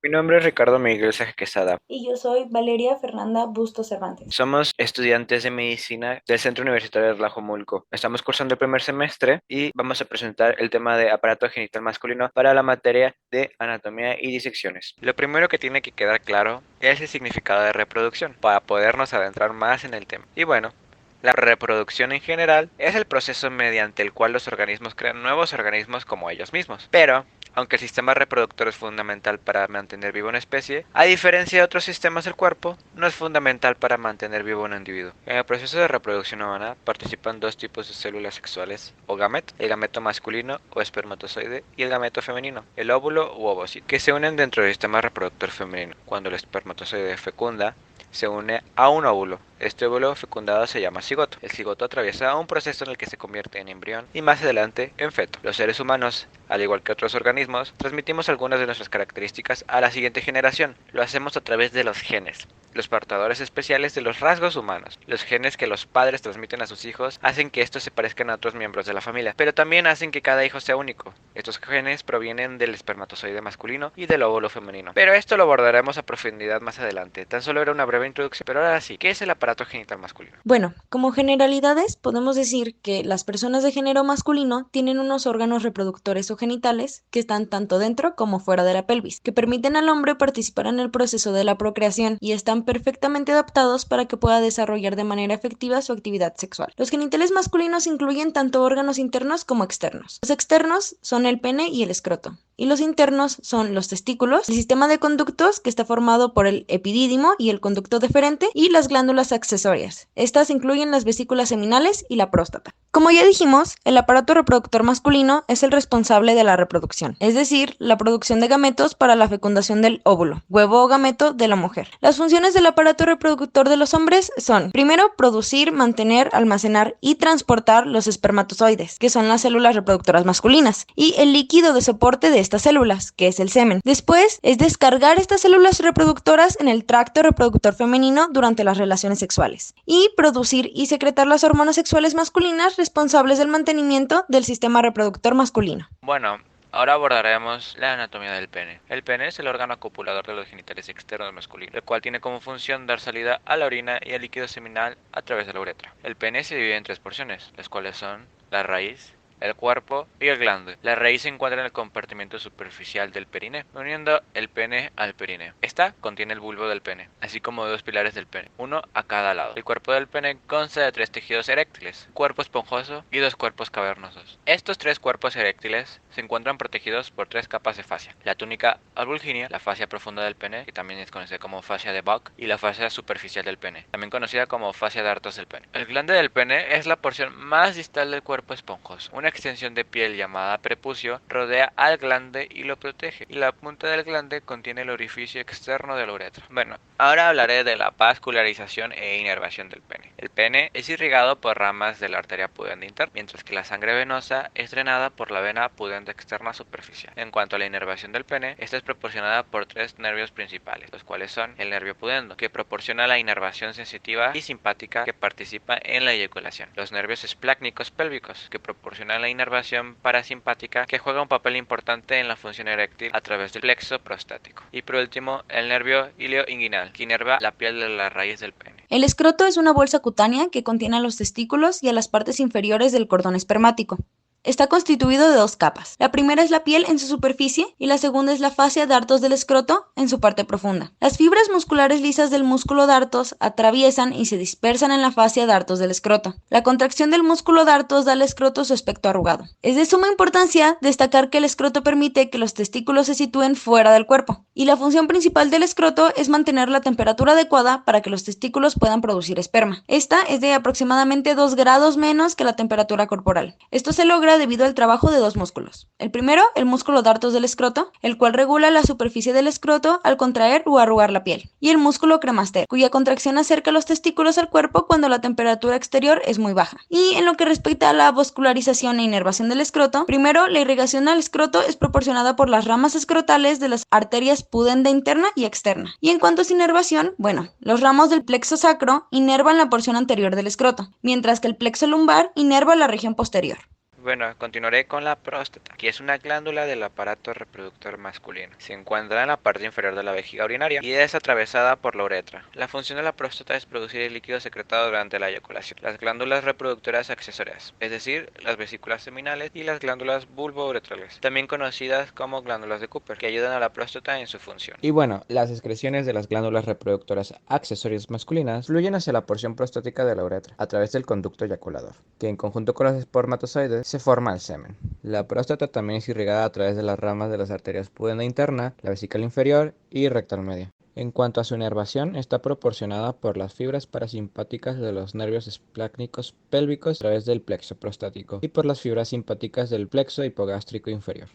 Mi nombre es Ricardo Miguel Sáenz Quesada. Y yo soy Valeria Fernanda Bustos Cervantes. Somos estudiantes de medicina del Centro Universitario de Tlajomulco. Estamos cursando el primer semestre y vamos a presentar el tema de aparato genital masculino para la materia de anatomía y disecciones. Lo primero que tiene que quedar claro es el significado de reproducción para podernos adentrar más en el tema. Y bueno, la reproducción en general es el proceso mediante el cual los organismos crean nuevos organismos como ellos mismos. Pero aunque el sistema reproductor es fundamental para mantener viva una especie, a diferencia de otros sistemas del cuerpo, no es fundamental para mantener vivo un individuo. En el proceso de reproducción humana participan dos tipos de células sexuales o gamet, el gameto masculino o espermatozoide y el gameto femenino, el óvulo u ovocito, que se unen dentro del sistema reproductor femenino. Cuando el espermatozoide fecunda, se une a un óvulo. Este óvulo fecundado se llama cigoto. El cigoto atraviesa un proceso en el que se convierte en embrión y más adelante en feto. Los seres humanos, al igual que otros organismos, transmitimos algunas de nuestras características a la siguiente generación. Lo hacemos a través de los genes, los portadores especiales de los rasgos humanos. Los genes que los padres transmiten a sus hijos hacen que estos se parezcan a otros miembros de la familia, pero también hacen que cada hijo sea único. Estos genes provienen del espermatozoide masculino y del óvulo femenino. Pero esto lo abordaremos a profundidad más adelante. Tan solo era una breve introducción, pero ahora sí, ¿qué es el aparato genital masculino? Bueno, como generalidades, podemos decir que las personas de género masculino tienen unos órganos reproductores o genitales que están tanto dentro como fuera de la pelvis, que permiten al hombre participar en el proceso de la procreación y están perfectamente adaptados para que pueda desarrollar de manera efectiva su actividad sexual. Los genitales masculinos incluyen tanto órganos internos como externos. Los externos son el pene y el escroto, y los internos son los testículos, el sistema de conductos que está formado por el epidídimo y el conducto deferente y las glándulas accesorias. Estas incluyen las vesículas seminales y la próstata. Como ya dijimos, el aparato reproductor masculino es el responsable de la reproducción, es decir, la producción de gametos para la fecundación del óvulo, huevo o gameto de la mujer. Las funciones del aparato reproductor de los hombres son, primero, producir, mantener, almacenar y transportar los espermatozoides, que son las células reproductoras masculinas, y el líquido de soporte de estas células, que es el semen. Después, es descargar estas células reproductoras en el tracto reproductor femenino durante las relaciones sexuales, y producir y secretar las hormonas sexuales masculinas responsables del mantenimiento del sistema reproductor masculino. Bueno, ahora abordaremos la anatomía del pene. El pene es el órgano copulador de los genitales externos masculinos, el cual tiene como función dar salida a la orina y al líquido seminal a través de la uretra. El pene se divide en tres porciones, las cuales son la raíz, el cuerpo y el glande. La raíz se encuentra en el compartimento superficial del perineo, uniendo el pene al perineo. Esta contiene el bulbo del pene, así como dos pilares del pene, uno a cada lado. El cuerpo del pene consta de tres tejidos eréctiles, un cuerpo esponjoso y dos cuerpos cavernosos. Estos tres cuerpos eréctiles se encuentran protegidos por tres capas de fascia: la túnica avulgínea, la fascia profunda del pene, que también es conocida como fascia de Buck, y la fascia superficial del pene, también conocida como fascia de Dartos del pene. El glande del pene es la porción más distal del cuerpo esponjoso. Una extensión de piel llamada prepucio rodea al glande y lo protege, y la punta del glande contiene el orificio externo de la uretra. Bueno, ahora hablaré de la vascularización e inervación del pene. El pene es irrigado por ramas de la arteria pudenda interna, mientras que la sangre venosa es drenada por la vena pudenda externa superficial. En cuanto a la inervación del pene, esta es proporcionada por tres nervios principales, los cuales son el nervio pudendo, que proporciona la inervación sensitiva y simpática que participa en la eyaculación; los nervios esplácnicos pélvicos, que proporcionan la inervación parasimpática que juega un papel importante en la función eréctil a través del plexo prostático; y por último, el nervio ilioinguinal, que inerva la piel de la raíz del pene. El escroto es una bolsa cutánea que contiene a los testículos y a las partes inferiores del cordón espermático. Está constituido de dos capas. La primera es la piel en su superficie y la segunda es la fascia dartos del escroto en su parte profunda. Las fibras musculares lisas del músculo dartos atraviesan y se dispersan en la fascia dartos del escroto. La contracción del músculo dartos da al escroto su aspecto arrugado. Es de suma importancia destacar que el escroto permite que los testículos se sitúen fuera del cuerpo, y la función principal del escroto es mantener la temperatura adecuada para que los testículos puedan producir esperma. Esta es de aproximadamente 2 grados menos que la temperatura corporal. Esto se logra debido al trabajo de dos músculos. El primero, el músculo dartos del escroto, el cual regula la superficie del escroto al contraer o arrugar la piel; y el músculo cremaster, cuya contracción acerca los testículos al cuerpo cuando la temperatura exterior es muy baja. Y en lo que respecta a la vascularización e inervación del escroto, primero, la irrigación al escroto es proporcionada por las ramas escrotales de las arterias pudenda interna y externa. Y en cuanto a su inervación, bueno, los ramos del plexo sacro inervan la porción anterior del escroto, mientras que el plexo lumbar inerva la región posterior. Bueno, continuaré con la próstata, que es una glándula del aparato reproductor masculino. Se encuentra en la parte inferior de la vejiga urinaria y es atravesada por la uretra. La función de la próstata es producir el líquido secretado durante la eyaculación. Las glándulas reproductoras accesorias, es decir, las vesículas seminales y las glándulas bulbouretrales, también conocidas como glándulas de Cooper, que ayudan a la próstata en su función. Y bueno, las excreciones de las glándulas reproductoras accesorias masculinas fluyen hacia la porción prostática de la uretra a través del conducto eyaculador, que en conjunto con los espermatozoides se forma el semen. La próstata también es irrigada a través de las ramas de las arterias pudenda interna, la vesícula inferior y rectal media. En cuanto a su inervación, está proporcionada por las fibras parasimpáticas de los nervios esplácnicos pélvicos a través del plexo prostático y por las fibras simpáticas del plexo hipogástrico inferior.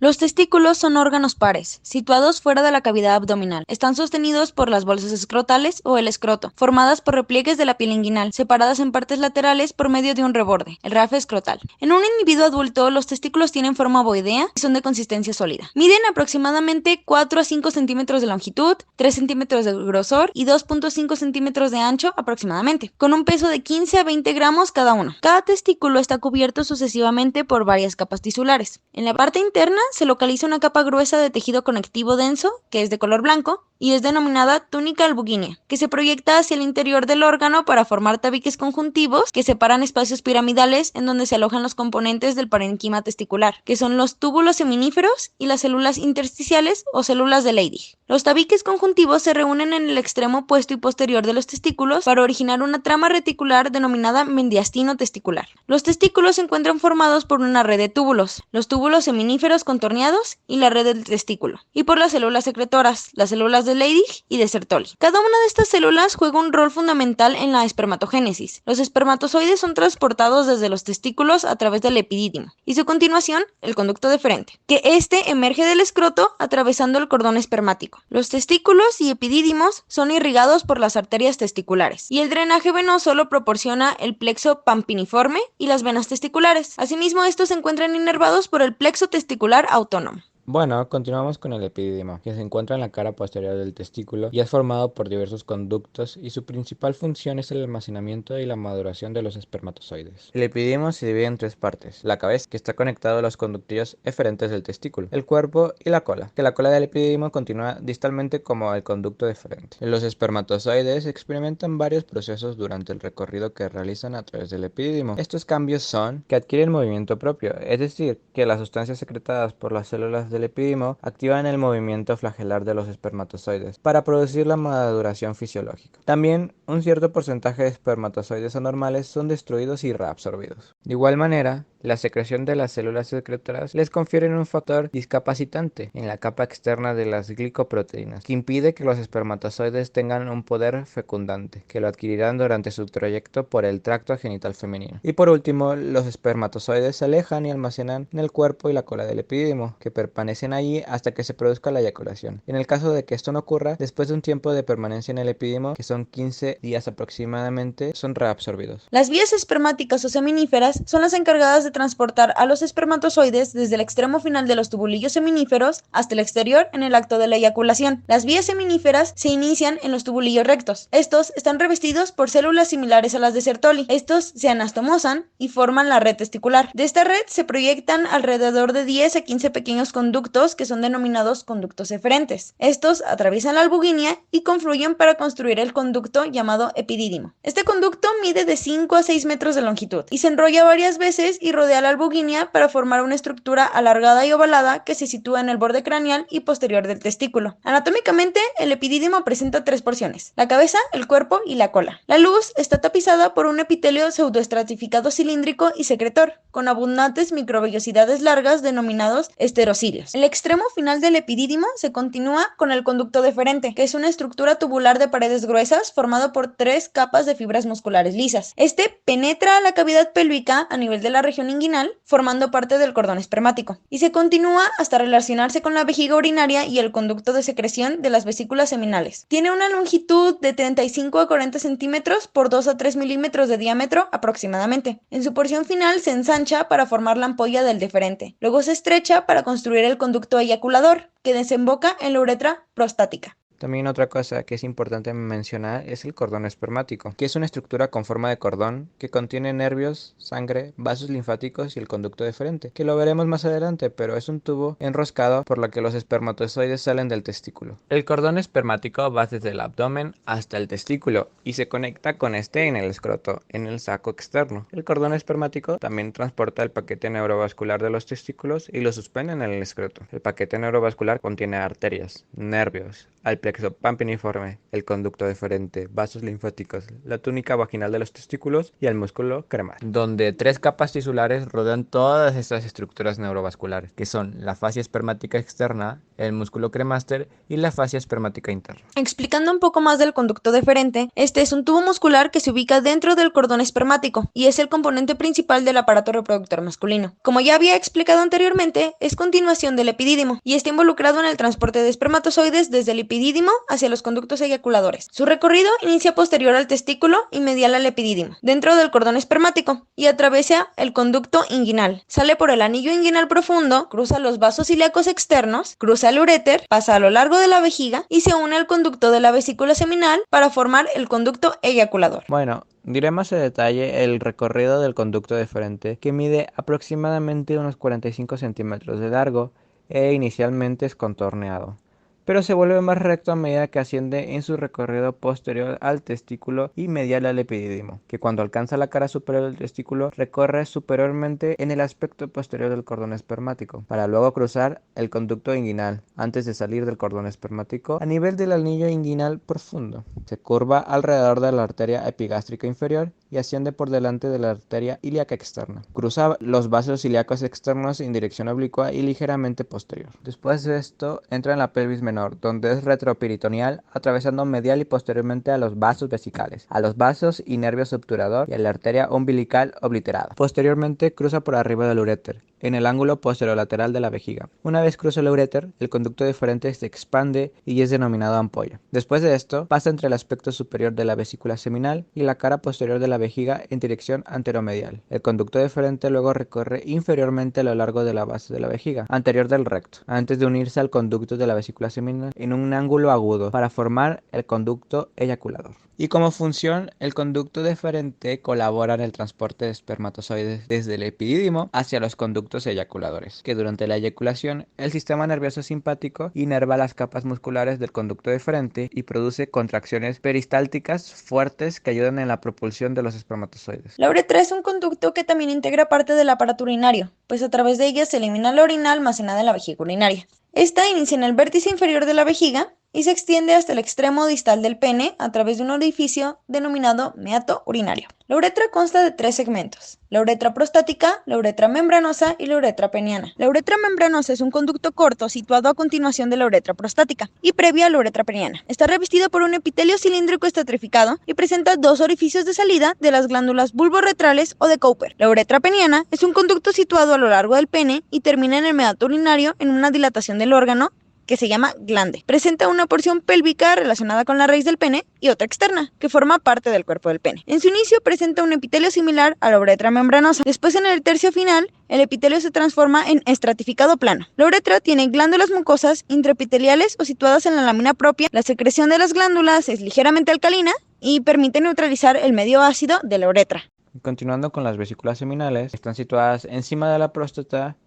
Los testículos son órganos pares, situados fuera de la cavidad abdominal. Están sostenidos por las bolsas escrotales o el escroto, formadas por repliegues de la piel inguinal, separadas en partes laterales por medio de un reborde, el rafe escrotal. En un individuo adulto, los testículos tienen forma ovoidea y son de consistencia sólida. Miden aproximadamente 4 a 5 centímetros de longitud, 3 centímetros de grosor y 2.5 centímetros de ancho aproximadamente, con un peso de 15 a 20 gramos cada uno. Cada testículo está cubierto sucesivamente por varias capas tisulares. En la parte interna se localiza una capa gruesa de tejido conectivo denso, que es de color blanco, y es denominada túnica albuginea, que se proyecta hacia el interior del órgano para formar tabiques conjuntivos que separan espacios piramidales en donde se alojan los componentes del parenquima testicular, que son los túbulos seminíferos y las células intersticiales o células de Leydig. Los tabiques conjuntivos se reúnen en el extremo opuesto y posterior de los testículos para originar una trama reticular denominada mediastino testicular. Los testículos se encuentran formados por una red de túbulos, los túbulos seminíferos contorneados y la red del testículo, y por las células secretoras, las células de Leydig y de Sertoli. Cada una de estas células juega un rol fundamental en la espermatogénesis. Los espermatozoides son transportados desde los testículos a través del epidídimo y su continuación el conducto deferente, que este emerge del escroto atravesando el cordón espermático. Los testículos y epidídimos son irrigados por las arterias testiculares y el drenaje venoso lo proporciona el plexo pampiniforme y las venas testiculares. Asimismo, estos se encuentran inervados por el plexo testicular autónomo. Bueno, continuamos con el epidídimo, que se encuentra en la cara posterior del testículo y es formado por diversos conductos y su principal función es el almacenamiento y la maduración de los espermatozoides. El epidídimo se divide en tres partes: la cabeza, que está conectado a los conductillos eferentes del testículo, el cuerpo y la cola, que la cola del epidídimo continúa distalmente como el conducto deferente. Los espermatozoides experimentan varios procesos durante el recorrido que realizan a través del epidídimo. Estos cambios son que adquieren movimiento propio, es decir, que las sustancias secretadas por las células del epidídimo activan el movimiento flagelar de los espermatozoides para producir la maduración fisiológica. También un cierto porcentaje de espermatozoides anormales son destruidos y reabsorbidos. De igual manera, la secreción de las células secretoras les confiere un factor discapacitante en la capa externa de las glicoproteínas, que impide que los espermatozoides tengan un poder fecundante, que lo adquirirán durante su trayecto por el tracto genital femenino. Y por último, los espermatozoides se alejan y almacenan en el cuerpo y la cola del epidídimo, que permanecen allí hasta que se produzca la eyaculación. En el caso de que esto no ocurra, después de un tiempo de permanencia en el epidídimo, que son 15 días aproximadamente, son reabsorbidos. Las vías espermáticas o seminíferas son las encargadas de transportar a los espermatozoides desde el extremo final de los tubulillos seminíferos hasta el exterior en el acto de la eyaculación. Las vías seminíferas se inician en los tubulillos rectos. Estos están revestidos por células similares a las de Sertoli. Estos se anastomosan y forman la red testicular. De esta red se proyectan alrededor de 10 a 15 pequeños conductos que son denominados conductos eferentes. Estos atraviesan la albuginea y confluyen para construir el conducto llamado epidídimo. Este conducto mide de 5 a 6 metros de longitud y se enrolla varias veces y rodea la albuginea para formar una estructura alargada y ovalada que se sitúa en el borde craneal y posterior del testículo. Anatómicamente, el epidídimo presenta tres porciones: la cabeza, el cuerpo y la cola. La luz está tapizada por un epitelio pseudoestratificado cilíndrico y secretor, con abundantes microvellosidades largas denominados esterocilios. El extremo final del epidídimo se continúa con el conducto deferente, que es una estructura tubular de paredes gruesas formado por 3 capas de fibras musculares lisas. Este penetra a la cavidad pélvica a nivel de la región inguinal, formando parte del cordón espermático, y se continúa hasta relacionarse con la vejiga urinaria y el conducto de secreción de las vesículas seminales. Tiene una longitud de 35 a 40 centímetros por 2 a 3 milímetros de diámetro aproximadamente. En su porción final se ensancha para formar la ampolla del deferente. Luego se estrecha para construir el conducto eyaculador, que desemboca en la uretra prostática. También otra cosa que es importante mencionar es el cordón espermático, que es una estructura con forma de cordón que contiene nervios, sangre, vasos linfáticos y el conducto deferente, que lo veremos más adelante, pero es un tubo enroscado por la que los espermatozoides salen del testículo. El cordón espermático va desde el abdomen hasta el testículo y se conecta con este en el escroto, en el saco externo. El cordón espermático también transporta el paquete neurovascular de los testículos y lo suspende en el escroto. El paquete neurovascular contiene arterias, nervios, al plexo pampiniforme, el conducto deferente, vasos linfáticos, la túnica vaginal de los testículos y el músculo cremaster, donde 3 capas tisulares rodean todas estas estructuras neurovasculares, que son la fascia espermática externa, el músculo cremaster y la fascia espermática interna. Explicando un poco más del conducto deferente, este es un tubo muscular que se ubica dentro del cordón espermático y es el componente principal del aparato reproductor masculino. Como ya había explicado anteriormente, es continuación del epidídimo y está involucrado en el transporte de espermatozoides desde el epidídimo hacia los conductos eyaculadores. Su recorrido inicia posterior al testículo y medial al epidídimo, dentro del cordón espermático, y atraviesa el conducto inguinal. Sale por el anillo inguinal profundo, cruza los vasos ilíacos externos, cruza el uréter, pasa a lo largo de la vejiga y se une al conducto de la vesícula seminal para formar el conducto eyaculador. Bueno, diré más en detalle el recorrido del conducto deferente, que mide aproximadamente unos 45 centímetros de largo e inicialmente es contorneado, pero se vuelve más recto a medida que asciende en su recorrido posterior al testículo y medial al epidídimo, que cuando alcanza la cara superior del testículo recorre superiormente en el aspecto posterior del cordón espermático, para luego cruzar el conducto inguinal, antes de salir del cordón espermático a nivel del anillo inguinal profundo. Se curva alrededor de la arteria epigástrica inferior y asciende por delante de la arteria ilíaca externa. Cruza los vasos ilíacos externos en dirección oblicua y ligeramente posterior. Después de esto, entra en la pelvis menor, donde es retroperitoneal, atravesando medial y posteriormente a los vasos vesicales, a los vasos y nervios obturador y a la arteria umbilical obliterada. Posteriormente, cruza por arriba del uréter, en el ángulo posterolateral de la vejiga. Una vez cruza el uréter, el conducto deferente se expande y es denominado ampolla. Después de esto, pasa entre el aspecto superior de la vesícula seminal y la cara posterior de la vejiga en dirección anteromedial. El conducto deferente luego recorre inferiormente a lo largo de la base de la vejiga, anterior del recto, antes de unirse al conducto de la vesícula seminal en un ángulo agudo para formar el conducto eyaculador. Y como función, el conducto deferente colabora en el transporte de espermatozoides desde el epidídimo hacia los conductos eyaculadores, que durante la eyaculación el sistema nervioso simpático inerva las capas musculares del conducto deferente y produce contracciones peristálticas fuertes que ayudan en la propulsión de los espermatozoides. La uretra es un conducto que también integra parte del aparato urinario, pues a través de ella se elimina la orina almacenada en la vejiga urinaria. Esta inicia en el vértice inferior de la vejiga y se extiende hasta el extremo distal del pene a través de un orificio denominado meato urinario. La uretra consta de 3 segmentos: la uretra prostática, la uretra membranosa y la uretra peniana. La uretra membranosa es un conducto corto situado a continuación de la uretra prostática y previa a la uretra peniana. Está revestida por un epitelio cilíndrico estratificado y presenta 2 orificios de salida de las glándulas bulborretrales o de Cowper. La uretra peniana es un conducto situado a lo largo del pene y termina en el meato urinario en una dilatación del órgano que se llama glande. Presenta una porción pélvica relacionada con la raíz del pene y otra externa, que forma parte del cuerpo del pene. En su inicio presenta un epitelio similar a la uretra membranosa. Después, en el tercio final, el epitelio se transforma en estratificado plano. La uretra tiene glándulas mucosas intraepiteliales o situadas en la lámina propia. La secreción de las glándulas es ligeramente alcalina y permite neutralizar el medio ácido de la uretra. Continuando con las vesículas seminales, están situadas encima de la próstata.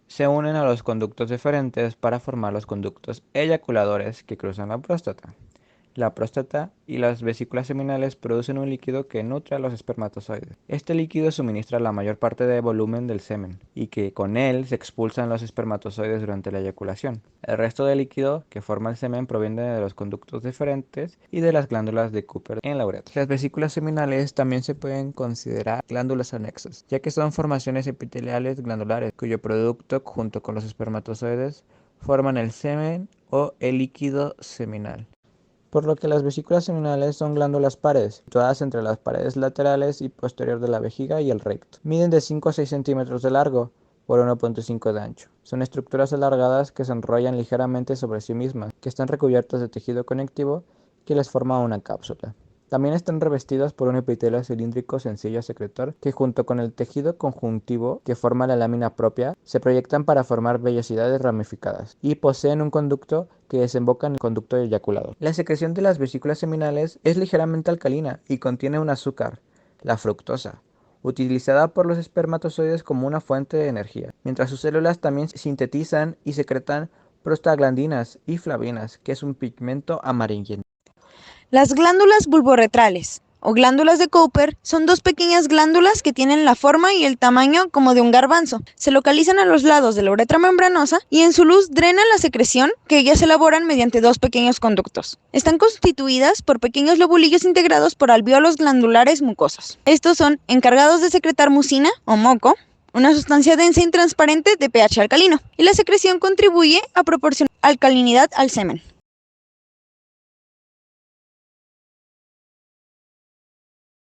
Se unen a los conductos deferentes para formar los conductos eyaculadores que cruzan la próstata. La próstata y las vesículas seminales producen un líquido que nutre a los espermatozoides. Este líquido suministra la mayor parte del volumen del semen y que con él se expulsan los espermatozoides durante la eyaculación. El resto del líquido que forma el semen proviene de los conductos deferentes y de las glándulas de Cooper en la uretra. Las vesículas seminales también se pueden considerar glándulas anexas, ya que son formaciones epiteliales glandulares cuyo producto junto con los espermatozoides forman el semen o el líquido seminal. Por lo que las vesículas seminales son glándulas pares, situadas entre las paredes laterales y posterior de la vejiga y el recto. Miden de 5 a 6 centímetros de largo por 1.5 de ancho. Son estructuras alargadas que se enrollan ligeramente sobre sí mismas, que están recubiertas de tejido conectivo que les forma una cápsula. También están revestidas por un epitelio cilíndrico sencillo secretor que junto con el tejido conjuntivo que forma la lámina propia se proyectan para formar vellosidades ramificadas y poseen un conducto que desemboca en el conducto eyaculado. La secreción de las vesículas seminales es ligeramente alcalina y contiene un azúcar, la fructosa, utilizada por los espermatozoides como una fuente de energía, mientras sus células también sintetizan y secretan prostaglandinas y flavinas, que es un pigmento amarillento. Las glándulas bulborretrales o glándulas de Cooper son dos pequeñas glándulas que tienen la forma y el tamaño como de un garbanzo. Se localizan a los lados de la uretra membranosa y en su luz drenan la secreción que ellas elaboran mediante dos pequeños conductos. Están constituidas por pequeños lobulillos integrados por alvéolos glandulares mucosos. Estos son encargados de secretar mucina o moco, una sustancia densa e intransparente de pH alcalino, y la secreción contribuye a proporcionar alcalinidad al semen.